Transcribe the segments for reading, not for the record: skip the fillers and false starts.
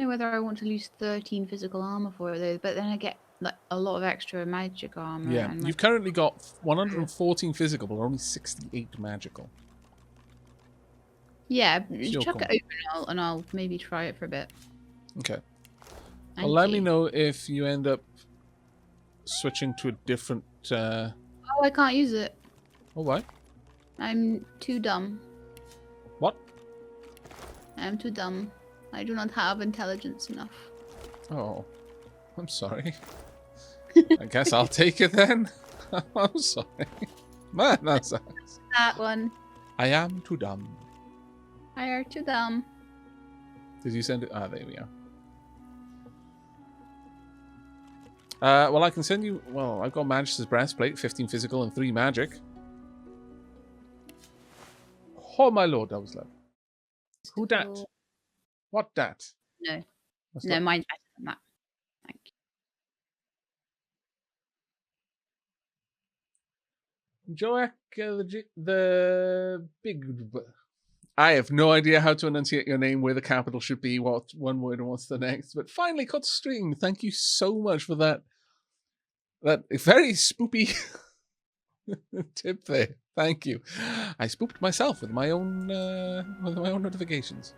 whether I want to lose 13 physical armor for it, though. But then I get like a lot of extra magic armor. Yeah, and you've currently got 114 physical, but only 68 magical. Yeah, Still chuck cool. it open and I'll maybe try it for a bit. Okay. Thank Well, let me you. know if you end up switching to a different... Oh, I can't use it. Oh, why? I'm too dumb. What? I'm too dumb. I do not have intelligence enough. Oh, I'm sorry. I guess I'll take it then. I'm sorry. Man, that sucks. That one. I am too dumb. I are too dumb. Did you send it? Ah, there we are. Well, I can send you... Well, I've got Magister's Breastplate, 15 physical and 3 magic. Oh, my lord, that was low. Who dat? What dat? No. What's No, that? mine's better than that. Thank you. Joak, the big... I have no idea how to enunciate your name, where the capital should be, what one word and what's the next. But finally, cut string. Thank you so much for that. That very spoopy tip there. Thank you. I spooked myself with my own notifications.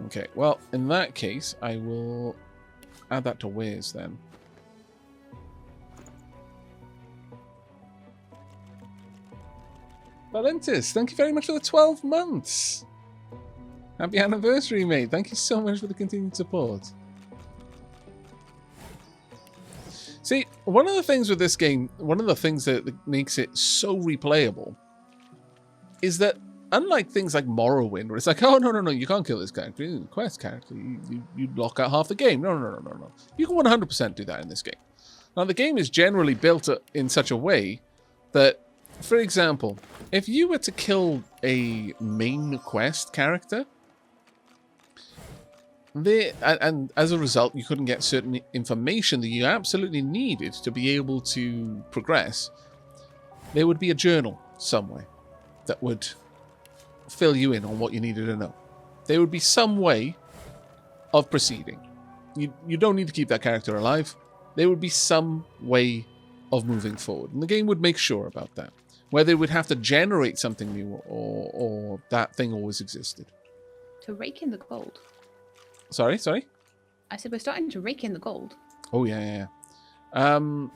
Okay, well, in that case, I will add that to wares then. Valentis, thank you very much for the 12 months. Happy anniversary, mate. Thank you so much for the continued support. See, one of the things with this game, one of the things that makes it so replayable is that unlike things like Morrowind, where it's like, oh, no, you can't kill this character. He's a quest character. You block out half the game. No. You can 100% do that in this game. Now, the game is generally built in such a way that, for example, if you were to kill a main quest character, and as a result, you couldn't get certain information that you absolutely needed to be able to progress, there would be a journal somewhere that would fill you in on what you needed to know. There would be some way of proceeding. You don't need to keep that character alive. There would be some way of moving forward. And the game would make sure about that. Whether it would have to generate something new or that thing always existed. To rake in the gold. Sorry? I said we're starting to rake in the gold. Oh, yeah. Well,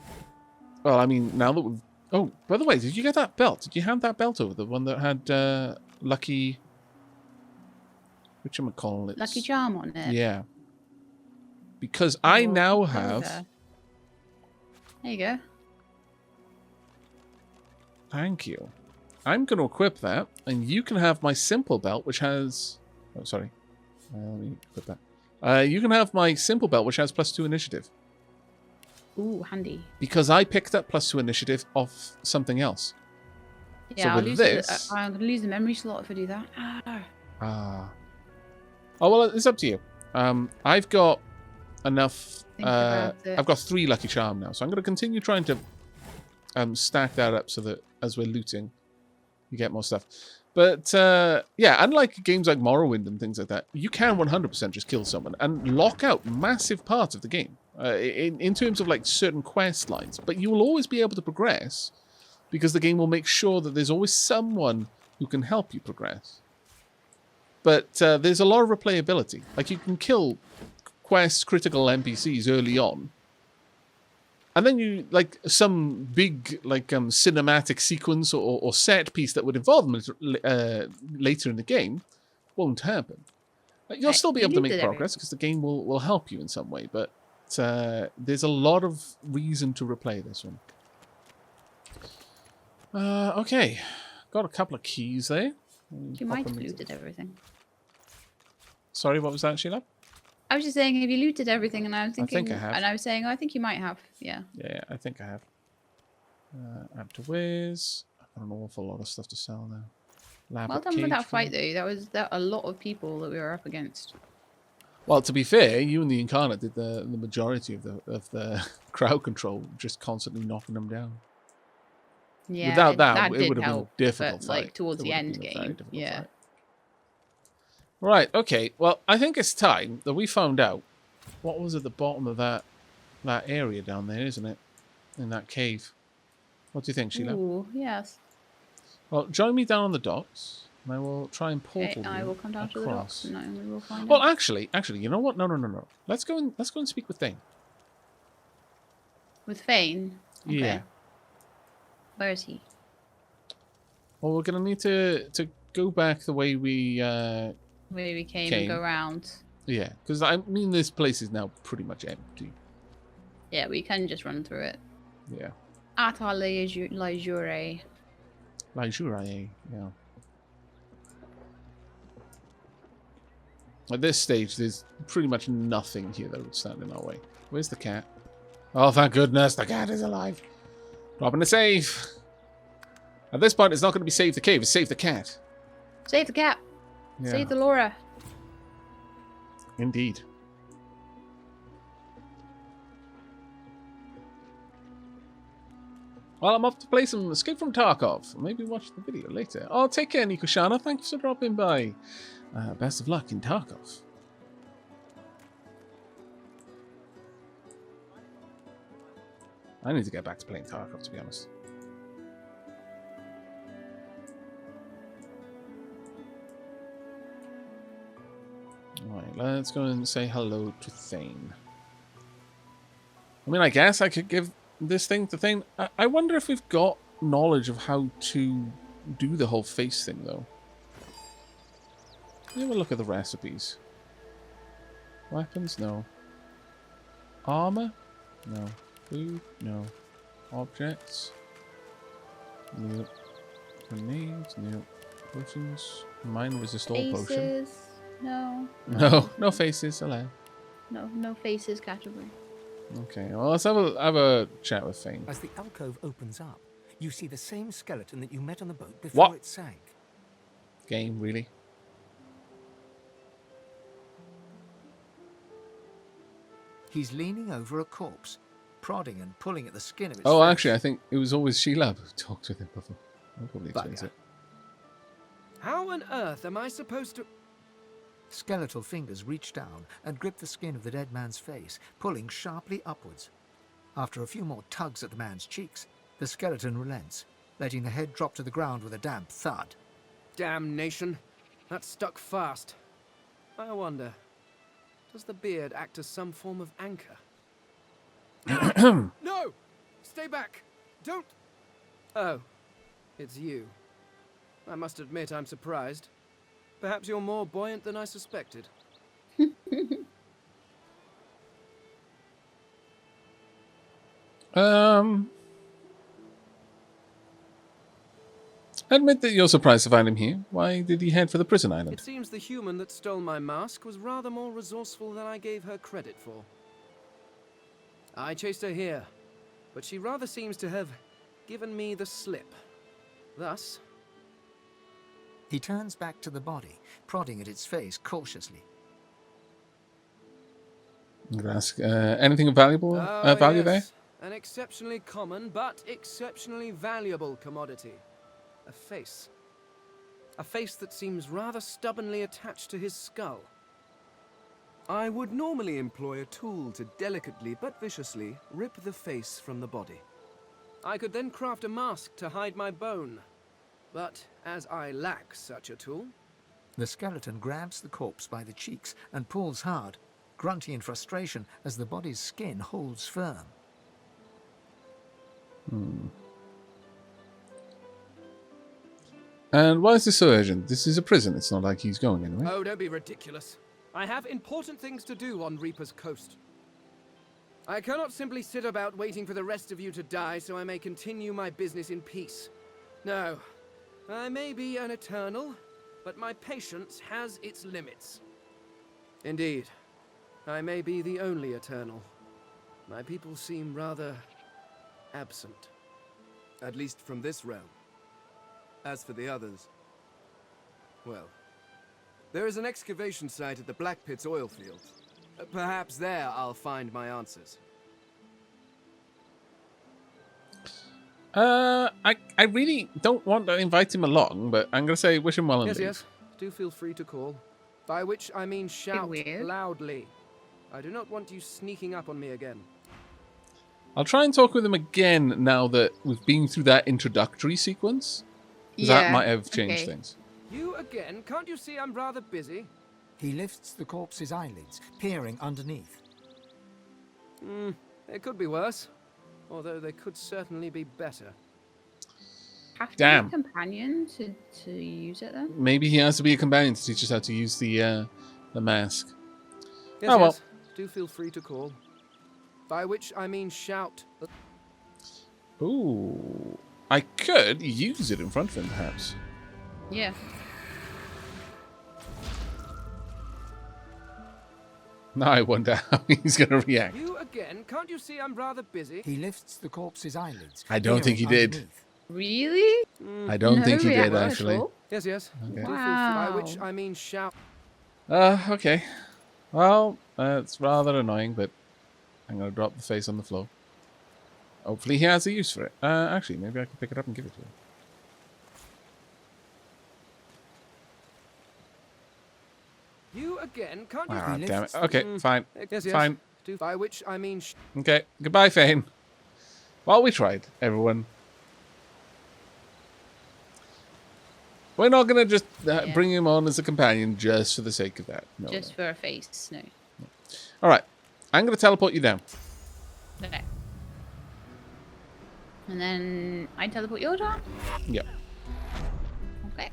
I mean, now that we've... Oh, by the way, did you get that belt? Did you hand that belt over? The one that had Lucky... Whatchamacallit? Lucky Charm on it? Yeah. Because I now have... There you go. Thank you. I'm going to equip that, and you can have my simple belt, which has... Oh, sorry. Let me equip that. You can have my simple belt, which has +2 initiative. Ooh, handy. Because I picked up +2 initiative off something else. Yeah, so with this... I'm going to lose the memory slot if I do that. Oh, well, it's up to you. I've got enough... I've got 3 Lucky Charm now, so I'm going to continue trying to stack that up so that as we're looting, you get more stuff. But, yeah, unlike games like Morrowind and things like that, you can 100% just kill someone and lock out massive parts of the game in terms of, like, certain quest lines. But you will always be able to progress because the game will make sure that there's always someone who can help you progress. But there's a lot of replayability. Like, you can kill quest critical NPCs early on, and then you, like, some big, like, cinematic sequence or set piece that would involve them later in the game won't happen. You'll still be able to make progress because the game will help you in some way, but there's a lot of reason to replay this one. Okay. Got a couple of keys there. You might have looted everything. Sorry, what was that, Sheila? I was just saying, have you looted everything? And I was thinking, I think I have. And I was saying, oh, I think you might have. Yeah. Yeah, I think I have. Add to wares. I've got an awful lot of stuff to sell now. Well done with that fight, though. That was a lot of people that we were up against. Well, to be fair, you and the Incarnate did the majority of the crowd control, just constantly knocking them down. Yeah, Without that, it did would have been a help, difficult but fight. like towards It the would have end been a very game. difficult Yeah. fight. Right, okay. Well, I think it's time that we found out what was at the bottom of that area down there, isn't it? In that cave. What do you think, Sheila? Ooh, yes. Well, join me down on the docks, and I will try and Okay, portal I you will come down to the docks across. and we will find Well, out. actually, you know what? No. Let's go and speak with Thane. With Fane? Okay. Yeah. Where is he? Well, we're gonna need to go back the way we Where we came and go round. Yeah, because I mean, this place is now pretty much empty. Yeah, we can just run through it. Yeah. At our leisure. Like sure, yeah. At this stage, there's pretty much nothing here that would stand in our way. Where's the cat? Oh, thank goodness, the cat is alive. Dropping the save. At this point, it's not going to be save the cave, it's save the cat. Save the cat. Yeah. Save the Laura. Indeed. Well, I'm off to play some Escape from Tarkov. Maybe watch the video later. Oh, take care, Nikoshana. Thanks for dropping by. Best of luck in Tarkov. I need to get back to playing Tarkov, to be honest. Alright, let's go and say hello to Thane. I mean, I guess I could give this thing to Thane. I wonder if we've got knowledge of how to do the whole face thing, though. Let me have a look at the recipes. Weapons? No. Armor? No. Food? No. Objects? Nope. Grenades? Nope. Potions? Mine resist all potion. Faces? No. No faces allowed. No faces category. Okay, well, let's have a chat with Thane. As the alcove opens up, you see the same skeleton that you met on the boat before it sank. Game, really? He's leaning over a corpse, prodding and pulling at the skin of its Oh, face. actually, I think it was always Shelab who talked with him before. That probably explains it. How on earth am I supposed to... Skeletal fingers reach down and grip the skin of the dead man's face, pulling sharply upwards. After a few more tugs at the man's cheeks, the skeleton relents, letting the head drop to the ground with a damp thud. Damnation. That stuck fast. I wonder, does the beard act as some form of anchor? No! Stay back! Don't... Oh, it's you. I must admit I'm surprised. Perhaps you're more buoyant than I suspected. Admit that you're surprised to find him here. Why did he head for the prison island? It seems the human that stole my mask was rather more resourceful than I gave her credit for. I chased her here, but she rather seems to have given me the slip. Thus... He turns back to the body, prodding at its face cautiously. I'm gonna ask anything of value yes, there? An exceptionally common but exceptionally valuable commodity. A face. A face that seems rather stubbornly attached to his skull. I would normally employ a tool to delicately but viciously rip the face from the body. I could then craft a mask to hide my bone. But as I lack such a tool... The skeleton grabs the corpse by the cheeks and pulls hard, grunting in frustration as the body's skin holds firm. And why is this so urgent? This is a prison. It's not like he's going anywhere. Oh, don't be ridiculous. I have important things to do on Reaper's Coast. I cannot simply sit about waiting for the rest of you to die so I may continue my business in peace. No. I may be an eternal, but my patience has its limits. Indeed, I may be the only eternal. My people seem rather absent. At least from this realm. As for the others, well, there is an excavation site at the Black Pit's oil fields. Perhaps there I'll find my answers. I really don't want to invite him along, but I'm going to say wish him well and Yes, leave. yes. Do feel free to call. By which I mean shout weird. loudly. I do not want you sneaking up on me again. I'll try and talk with him again now that we've been through that introductory sequence. 'Cause that might have changed things. You again? Can't you see I'm rather busy? He lifts the corpse's eyelids, peering underneath. It could be worse. Although they could certainly be better. Have to Damn. be a companion to use it then? Maybe he has to be a companion to teach us how to use the mask. Yes, Oh, well. yes. Do feel free to call. By which I mean shout. Ooh. I could use it in front of him, perhaps. Yeah. Now I wonder how he's going to react. You again? Can't you see I'm rather busy? He lifts the corpse's eyelids. I don't think he peering did. underneath. Really? I don't No think he did, reaction at actually. all? Yes, yes. Okay. Do feel free. By Wow. which I mean shout. Okay. Well, it's rather annoying, but I'm going to drop the face on the floor. Hopefully he has a use for it. Actually, maybe I can pick it up and give it to him. You again? Can't you? Ah, He damn it. lifts- Okay, fine. Yes, yes. Fine. Do by which I mean Okay, goodbye, Fane. Well, we tried, everyone. We're not going to just Yeah. bring him on as a companion just for the sake of that. No, Just no. for a face, no. All right. I'm going to teleport you down. Okay. And then I teleport your down? Yep. Okay.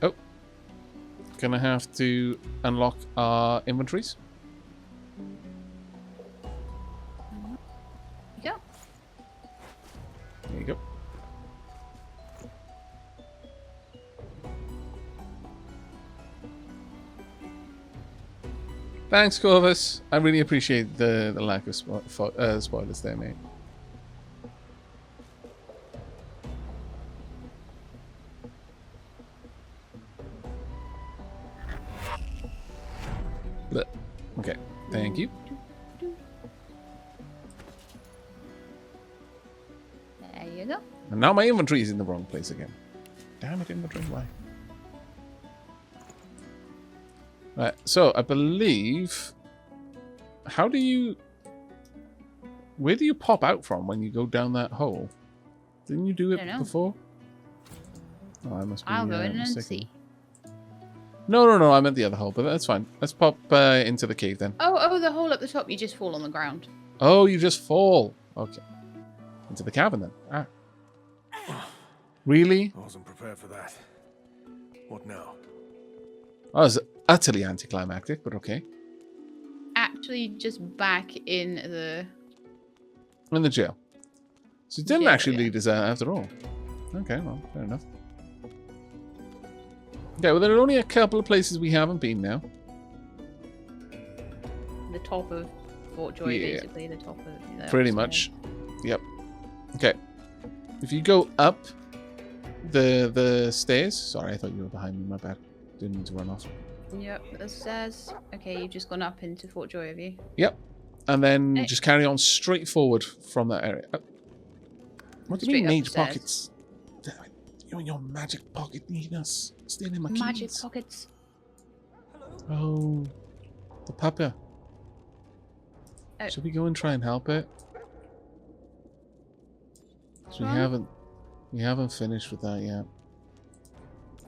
Oh. Gonna have to unlock our inventories. Go. There you go. Thanks, Corvus. I really appreciate the lack of spoilers there, mate. Blech. Okay, thank you. There you go. And now my inventory is in the wrong place again. Damn it, inventory, why? Right, so I believe... How do you... Where do you pop out from when you go down that hole? Didn't you do it Don't know. before? Oh, I must be I'll go in and mistaken. see. No, I meant the other hole, but that's fine. Let's pop into the cave then. Oh, the hole at the top, you just fall on the ground. Oh, you just fall. Okay. Into the cabin then. Ah. Really? I wasn't prepared for that. What now? Oh, it's utterly anticlimactic, but okay. Actually, just back in the... In the jail. So it didn't Jail, actually yeah. lead us out after all. Okay, well, fair enough. Okay, well, there are only a couple of places we haven't been now. The top of Fort Joy, Yeah. basically. The top of... the Pretty upstairs. much. Yep. Okay. If you go up the stairs... Sorry, I thought you were behind me. My bad. Didn't mean to run off. Yep, the stairs. Okay, you've just gone up into Fort Joy, have you? Yep. And then Hey. just carry on straight forward from that area. What do you mean, Straight up the mage stairs. pockets? Damn it. You and your magic pocket need us. Stealing my Magic keys. pockets. Oh. The pupper. Oh. Should we go and try and help it? 'Cause Right. we haven't finished with that yet.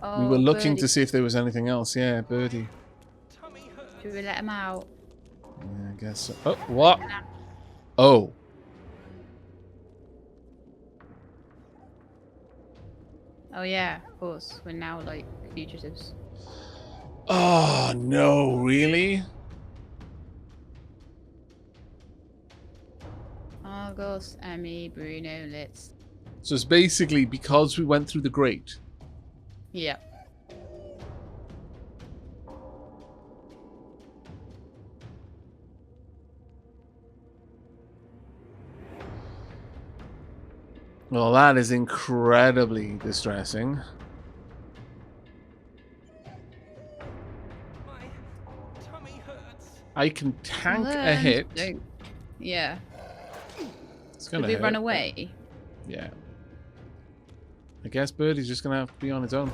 Oh, We were looking birdie. to see if there was anything else. Yeah, birdie. Should we let him out? Yeah, I guess so. Oh, what? Oh. Oh yeah, of course. We're now like fugitives. Oh, no, really? Argos, Emmy, Bruno, let's... So it's basically because we went through the grate. Yeah. Well, that is incredibly distressing. My tummy hurts. I can tank a Learn. hit. Don't- Yeah. It's Did gonna we hurt, run but- away? Yeah. I guess Birdie's just gonna have to be on its own.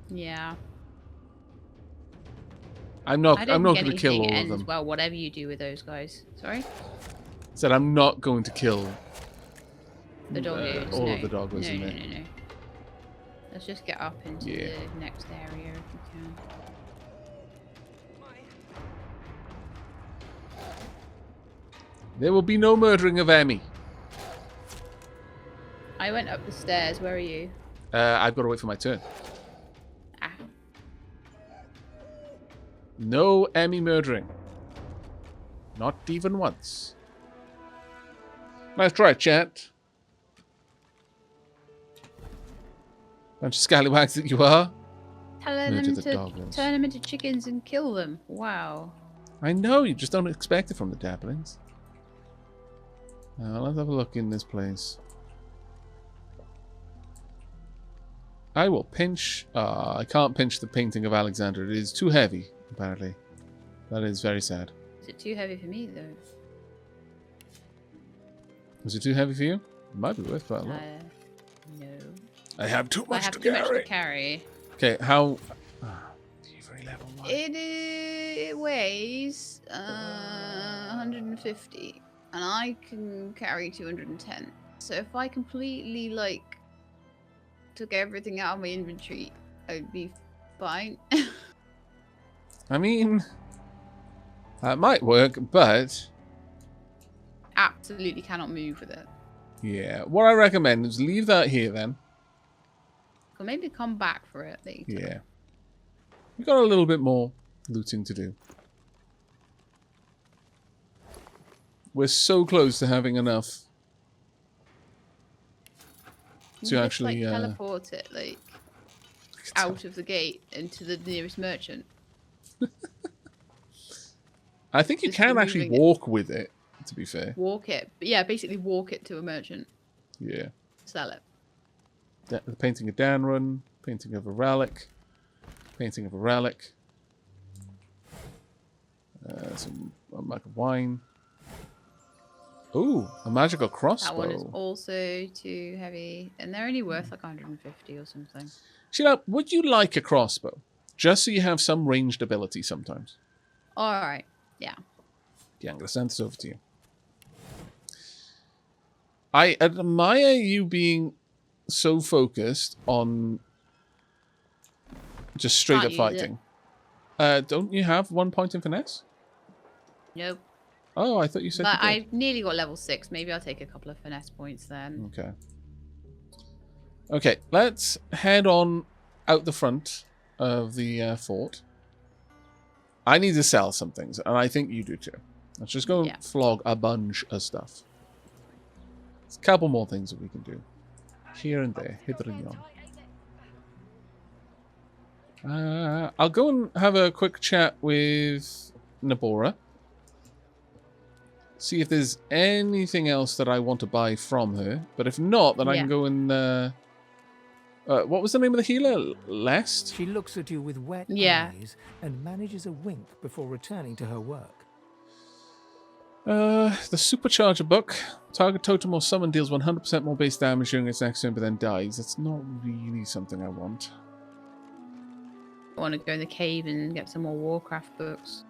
Yeah. I'm not I don't going think to kill anything all of ends them. well, whatever you do with those guys. Sorry? Said I'm not going to kill The doggos. all no. of the doggos no, in no, there. no, no. Let's just get up into Yeah. the next area if we can. There will be no murdering of Emmy. I went up the stairs. Where are you? I've got to wait for my turn. Ah. No Emmy murdering. Not even once. Nice try, chat. Bunch of scallywags that you are. Telling Murder them the to doglings. turn them into chickens and kill them. Wow. I know, you just don't expect it from the dabblings. Let's have a look in this place. I will pinch... I can't pinch the painting of Alexander. It is too heavy, apparently. That is very sad. Is it too heavy for me, though? Was it too heavy for you? It might be worth quite a lot. No. I have too I have too much to carry. Okay, how... Thievery level 1. It weighs 150, and I can carry 210. So if I completely, like, took everything out of my inventory, I'd be fine. I mean... That might work, but... Absolutely cannot move with it. Yeah, what I recommend is leave that here then. Or maybe come back for it later. Yeah. We've got a little bit more looting to do. We're so close to having enough You to just, actually... like, teleport it, like, out of the gate into the nearest merchant. I think you Just can actually removing it. walk with it, to be fair. Walk it. But yeah, basically walk it to a merchant. Yeah. Sell it. The painting of Danrun, painting of a relic, painting of a relic. A mug of wine. Ooh, a magical crossbow. That one is also too heavy. And they're only worth like 150 or something. Sheila, would you like a crossbow? Just so you have some ranged ability sometimes. Alright. Yeah. Yeah, I'm going to send this over to you. I admire you being so focused on just straight Can't up use fighting. Don't you have 1 point in finesse? Nope. Oh, I thought you said But you did. I nearly got level 6. Maybe I'll take a couple of finesse points then. Okay. Okay, let's head on out the front of the fort. I need to sell some things, and I think you do too. Let's just go Yeah. flog a bunch of stuff. There's a couple more things that we can do. Here and there, hither and yon. I'll go and have a quick chat with Nabora. See if there's anything else that I want to buy from her. But if not, then I can Yeah. go and... what was the name of the healer? Lest? She looks at you with wet Yeah. eyes and manages a wink before returning to her work. The Supercharger book. Target totem or summon deals 100% more base damage during its next turn, but then dies. That's not really something I want. I want to go in the cave and get some more Warcraft books.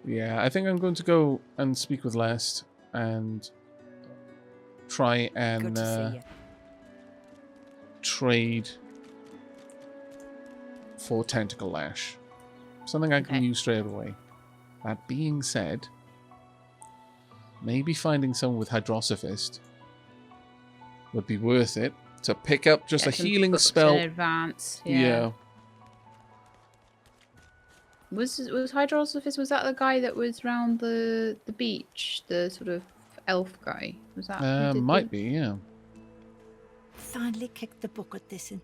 Yeah, I think I'm going to go and speak with Lest and try Good and to see you. trade for Tentacle Lash. Something I can Okay. use straight away. That being said, maybe finding someone with Hydrosophist would be worth it to pick up just Get a some healing books spell. in advance. Yeah. Was Hydrosophist, was that the guy that was round the beach? The sort of elf guy? Was that who did Might the... be, yeah. Finally kicked the bucket this in.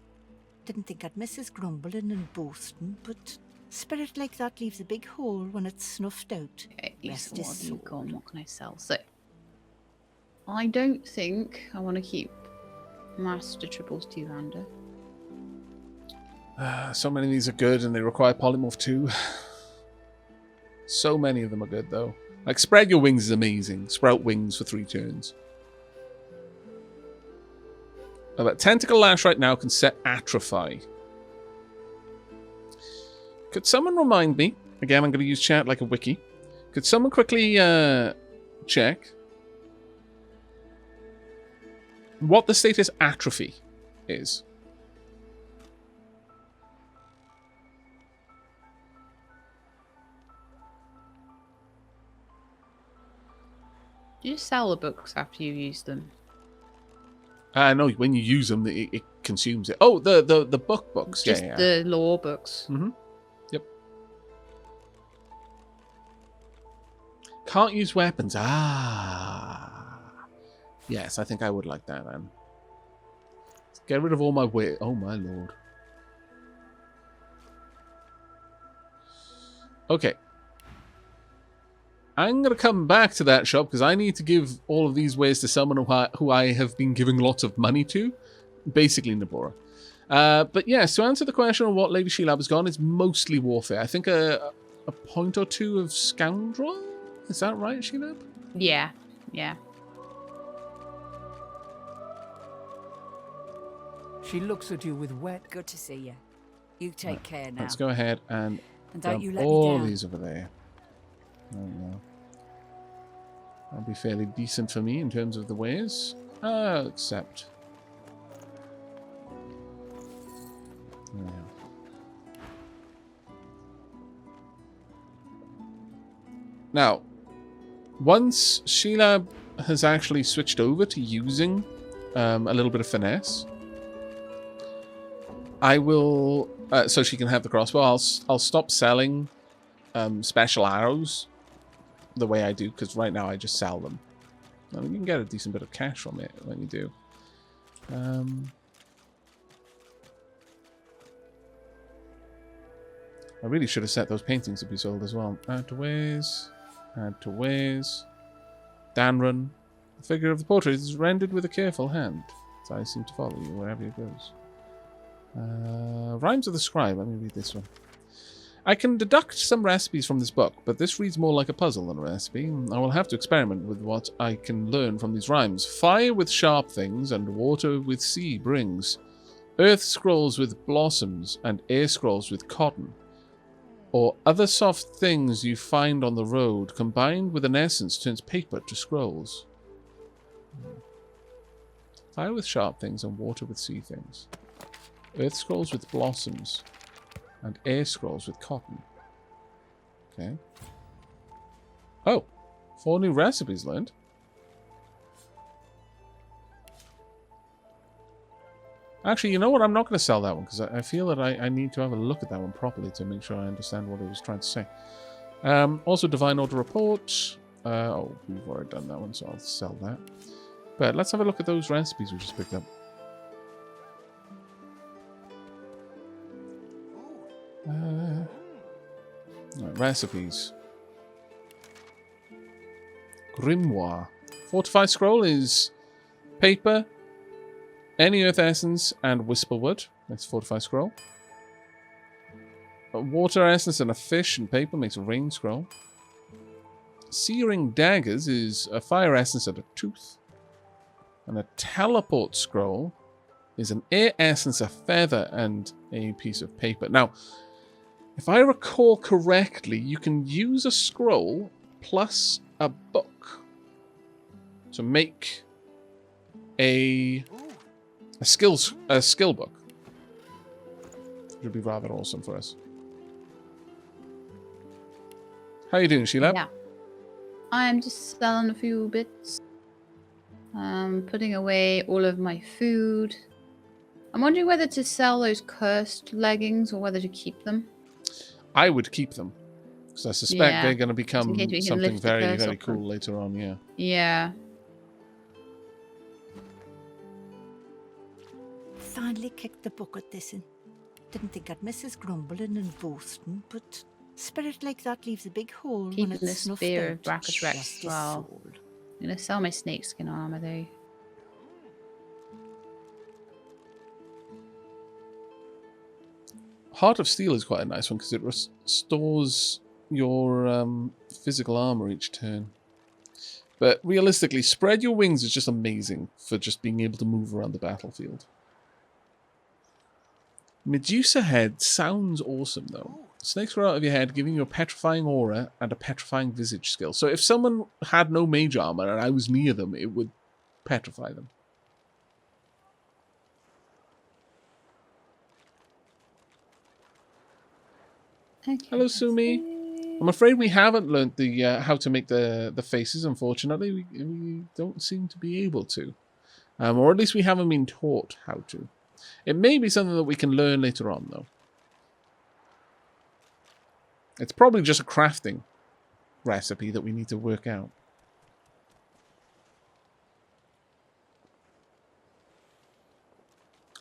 Didn't think I'd miss his grumbling and boasting, but spirit like that leaves a big hole when it's snuffed out. Okay, Rest so what his have you soul. got? What can I sell? So, I don't think I want to keep Master Triple's two-hander. So many of these are good and they require polymorph too. So many of them are good, though. Like, spread your wings is amazing. Sprout wings for 3 turns. But Tentacle Lash right now can set Atrophy. Could someone remind me? Again, I'm going to use chat like a wiki. Could someone quickly check what the status Atrophy is? Do you sell the books after you use them? No, when you use them, it consumes it. Oh, the books. Just yeah. the lore books. Mm-hmm. Yep. Can't use weapons. Ah. Yes, I think I would like that, then. Get rid of all my weight. Oh, my lord. Okay. I'm going to come back to that shop because I need to give all of these ways to someone who I have been giving lots of money to. Basically, Nabora. But yes, to answer the question on what LadyShelab has gone, it's mostly warfare. I think a point or two of scoundrel? Is that right, Shelab? Yeah, yeah. She looks at you with wet. Good to see you. You take care now. Let's go ahead and don't you let all me down. these over there. There we go. That'll be fairly decent for me in terms of the ways. Except... There we go. Now, once Shelab has actually switched over to using a little bit of finesse, I will... so she can have the crossbow. I'll stop selling special arrows the way I do, because right now I just sell them. I mean, you can get a decent bit of cash from it when you do. I really should have set those paintings to be sold as well. Add to ways. Add to ways. Danrun. The figure of the portrait is rendered with a careful hand. Its eyes seem to follow you wherever it goes. Rhymes of the Scribe. Let me read this one. I can deduct some recipes from this book, but this reads more like a puzzle than a recipe. I will have to experiment with what I can learn from these rhymes. Fire with sharp things, and water with sea brings. Earth scrolls with blossoms, and air scrolls with cotton. Or other soft things you find on the road, combined with an essence, turns paper to scrolls. Fire with sharp things, and water with sea things. Earth scrolls with blossoms. And air scrolls with cotton. Okay. Oh. 4 new recipes learned. Actually, you know what? I'm not going to sell that one because I feel that I need to have a look at that one properly to make sure I understand what it was trying to say. Also, Divine Order Report. Oh, we've already done that one, so I'll sell that. But let's have a look at those recipes we just picked up. Right, recipes. Grimoire. Fortified scroll is paper, any earth essence, and whisperwood. Makes a fortified scroll. A water essence and a fish and paper makes a rain scroll. Searing daggers is a fire essence and a tooth. And a teleport scroll is an air essence, a feather, and a piece of paper. Now, if I recall correctly, you can use a scroll plus a book to make a skill book. Which would be rather awesome for us. How you doing, Sheila? Yeah. I'm just selling a few bits. Putting away all of my food. I'm wondering whether to sell those cursed leggings or whether to keep them. I would keep them. Because I suspect they're going to become something very, very cool later on, yeah. Yeah. Finally kicked the bucket this in. Didn't think I'd miss his grumbling and boasting, but spirit like that leaves a big hole when Keeping it's the snuffed spear out. of Brackus Rex Just as well. sold. I'm going to sell my snakeskin armor though. Heart of Steel is quite a nice one because it restores your physical armor each turn. But realistically, spread your wings is just amazing for just being able to move around the battlefield. Medusa head sounds awesome, though. Snakes grow out of your head, giving you a petrifying aura and a petrifying visage skill. So if someone had no mage armor and I was near them, it would petrify them. Okay, Hello, Sumi. I'm afraid we haven't learnt the how to make the faces, unfortunately. We don't seem to be able to. Or at least we haven't been taught how to. It may be something that we can learn later on, though. It's probably just a crafting recipe that we need to work out.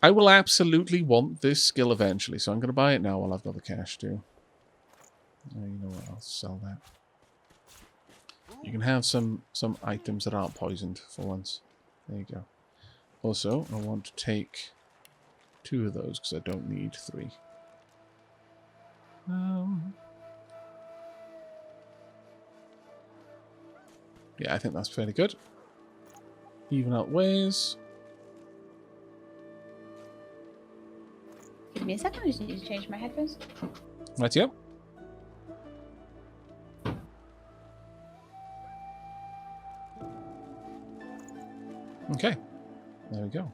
I will absolutely want this skill eventually, so I'm going to buy it now while I've got the cash too. Oh, you know what? I'll sell that. You can have some items that aren't poisoned for once. There you go. Also, I want to take 2 of those because I don't need 3. Yeah, I think that's fairly good. Even out ways. Give me a second, I just need to change my headphones. Right, yep. Okay, there we go.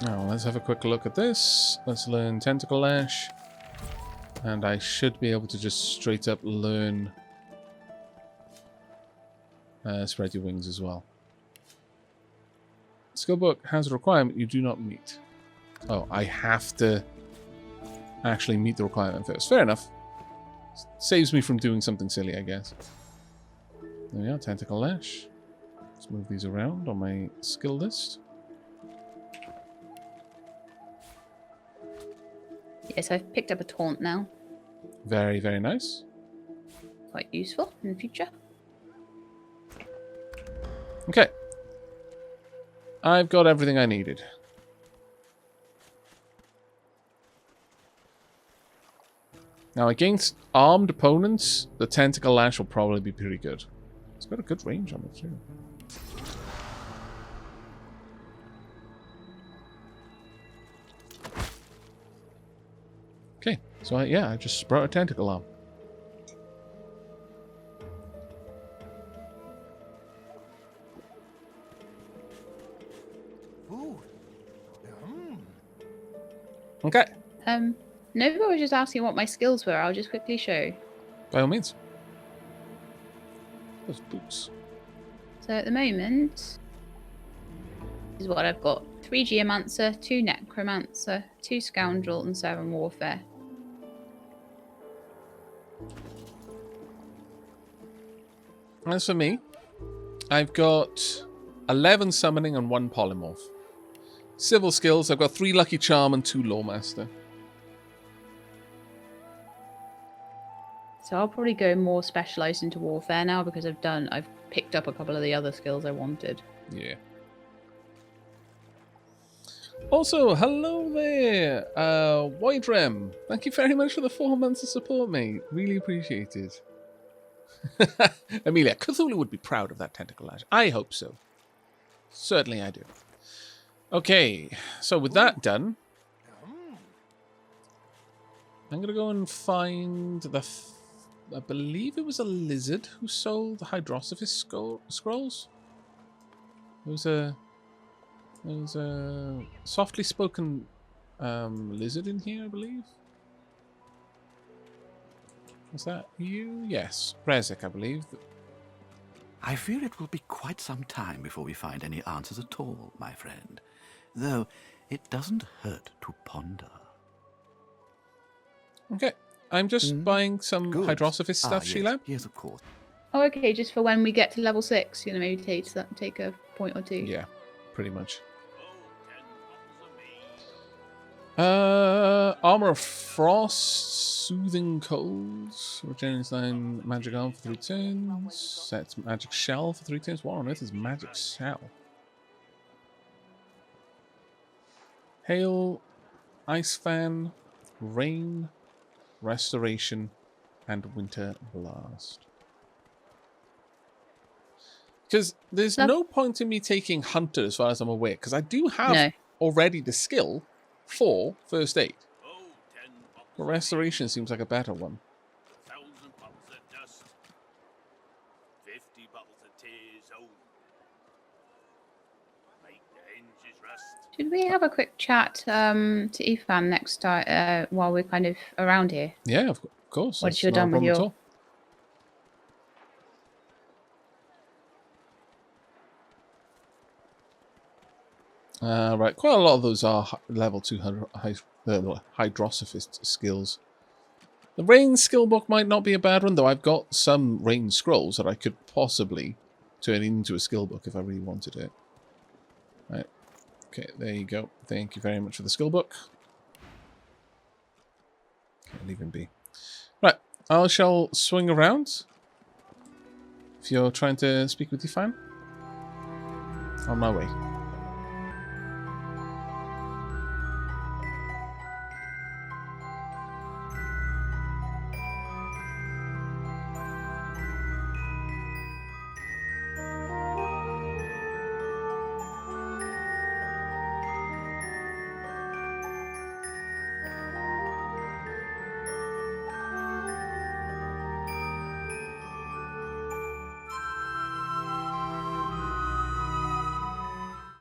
Now, let's have a quick look at this. Let's learn Tentacle Lash. And I should be able to just straight up learn Spread Your Wings as well. Skill book has a requirement you do not meet. Oh, I have to actually meet the requirement first. Fair enough. Saves me from doing something silly, I guess. There we are, Tentacle Lash. Let's move these around on my skill list. Yes, I've picked up a taunt now. Very, very nice. Quite useful in the future. Okay. I've got everything I needed. Now, against armed opponents, the Tentacle Lash will probably be pretty good. It's got a good range on it, too. Okay, so yeah, I just brought a tentacle arm. Okay, Nova was just asking what my skills were. I'll just quickly show. by all means. Those boots. So at the moment, this is what I've got. 3 Geomancer, 2 Necromancer, 2 Scoundrel, and 7 Warfare. As for me, I've got 11 Summoning and 1 Polymorph. Civil skills, I've got 3 Lucky Charm and 2 Lawmaster. So I'll probably go more specialised into Warfare now because I've picked up a couple of the other skills I wanted. Yeah. Also, hello there, Widrem. Thank you very much for the 4 months of support, mate. Really appreciate it. Amelia, Cthulhu would be proud of that tentacle lash. I hope so. Certainly I do. Okay, so with that done, I'm going to go and find the... I believe it was a lizard who sold the Hydrosophist scrolls. There was a softly spoken lizard in here, I believe. Was that you? Yes. Rezek, I believe. I fear it will be quite some time before we find any answers at all, my friend. Though it doesn't hurt to ponder. Okay. I'm just buying some Good. Hydrosophist stuff, yes. Shelab. Yes, of course. Oh, okay, just for when we get to level 6, you know, maybe take a point or 2. Yeah, pretty much. Armor of Frost, Soothing Coals, regenerates 9 magic arm for 3 turns, sets magic shell for 3 turns. What on earth is magic shell? Hail, Ice Fan, Rain, Restoration, and Winter Blast. Because there's no point in me taking Hunter as far as I'm aware, because I do have already the skill for First Aid. But Restoration seems like a better one. 1,000 bottles of dust, 50 bottles of tears, make the hinges rust. Should we have a quick chat to Ethan next time while we're kind of around here? Yeah, of course. Once you're done with your... Right, quite a lot of those are level 200 Hydrosophist skills. The Rain skill book might not be a bad one, though I've got some Rain scrolls that I could possibly turn into a skill book if I really wanted it. Right. Okay, there you go. Thank you very much for the skill book. Okay, leave him be. Right, I shall swing around. If you're trying to speak with Ethan, on my way.